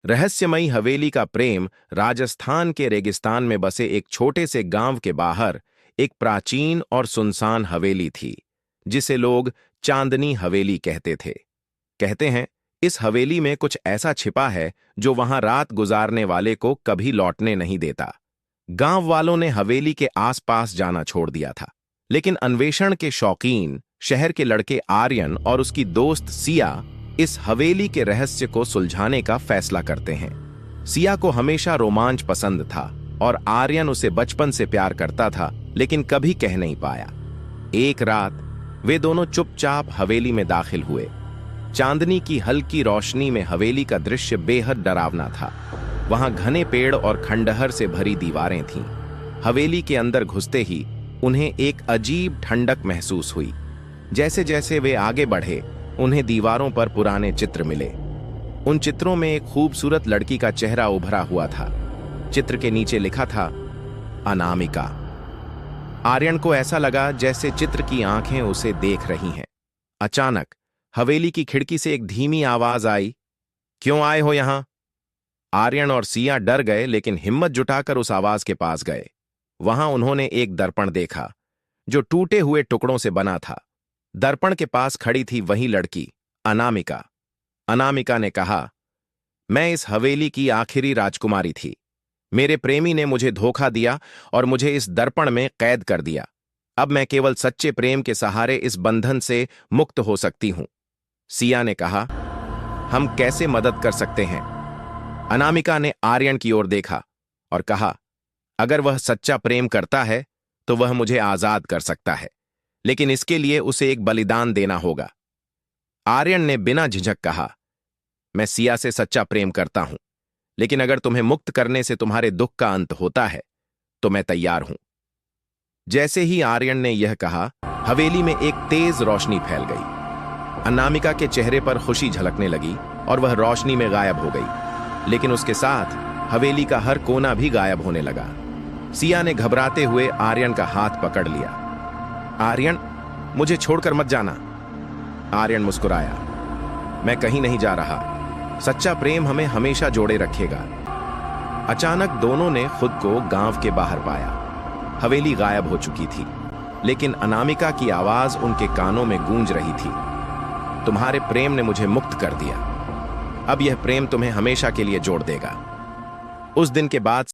रहस्यमयी हवेली का प्रेम राजस्थान के रेगिस्तान में बसे एक छोटे से गांव के बाहर एक प्राचीन और सुनसान हवेली थी, जिसे लोग चांदनी हवेली कहते थे। कहते हैं, इस हवेली में कुछ ऐसा छिपा है जो वहां रात गुजारने वाले को कभी लौटने नहीं देता। गांव वालों ने हवेली के आसपास जाना छोड़ दिया था, लेकिन अन्वेषण के शौकीन शहर के लड़के आर्यन और उसकी दोस्त सिया इस हवेली के रहस्य को सुलझाने का फैसला करते हैं। सिया को हमेशा रोमांच पसंद था और आर्यन उसे बचपन से प्यार करता था, लेकिन कभी कह नहीं पाया। एक रात वे दोनों चुपचाप हवेली में दाखिल हुए। चांदनी की हल्की रोशनी में हवेली का दृश्य बेहद डरावना था। वहां घने पेड़ और खंडहर से भरी दीवारें थीं। हवेली के अंदर घुसते ही उन्हें एक अजीब ठंडक महसूस हुई। जैसे जैसे वे आगे बढ़े, उन्हें दीवारों पर पुराने चित्र मिले। उन चित्रों में एक खूबसूरत लड़की का चेहरा उभरा हुआ था। चित्र के नीचे लिखा था, अनामिका। आर्यन को ऐसा लगा जैसे चित्र की आंखें उसे देख रही हैं। अचानक हवेली की खिड़की से एक धीमी आवाज आई, क्यों आए हो यहां? आर्यन और सिया डर गए, लेकिन हिम्मत जुटाकर उस आवाज के पास गए। वहां उन्होंने एक दर्पण देखा, जो टूटे हुए टुकड़ों से बना था। दर्पण के पास खड़ी थी वही लड़की, अनामिका। अनामिका ने कहा, मैं इस हवेली की आखिरी राजकुमारी थी। मेरे प्रेमी ने मुझे धोखा दिया और मुझे इस दर्पण में कैद कर दिया। अब मैं केवल सच्चे प्रेम के सहारे इस बंधन से मुक्त हो सकती हूं। सिया ने कहा, हम कैसे मदद कर सकते हैं? अनामिका ने आर्यन की ओर देखा और कहा, अगर वह सच्चा प्रेम करता है तो वह मुझे आजाद कर सकता है, लेकिन इसके लिए उसे एक बलिदान देना होगा। आर्यन ने बिना झिझक कहा, मैं सिया से सच्चा प्रेम करता हूं, लेकिन अगर तुम्हें मुक्त करने से तुम्हारे दुख का अंत होता है तो मैं तैयार हूं। जैसे ही आर्यन ने यह कहा, हवेली में एक तेज रोशनी फैल गई। अनामिका के चेहरे पर खुशी झलकने लगी और वह रोशनी में गायब हो गई, लेकिन उसके साथ हवेली का हर कोना भी गायब होने लगा। सिया ने घबराते हुए आर्यन का हाथ पकड़ लिया। आर्यन, मुझे छोड़कर मत जाना। आर्यन मुस्कुराया, मैं कहीं नहीं जा रहा। सच्चा प्रेम हमें हमेशा जोड़े रखेगा। अचानक दोनों ने खुद को गांव के बाहर पाया। हवेली गायब हो चुकी थी, लेकिन अनामिका की आवाज उनके कानों में गूंज रही थी, तुम्हारे प्रेम ने मुझे मुक्त कर दिया। अब यह प्रेम तुम्हें हमेशा के लिए जोड़ देगा। उस दिन के बाद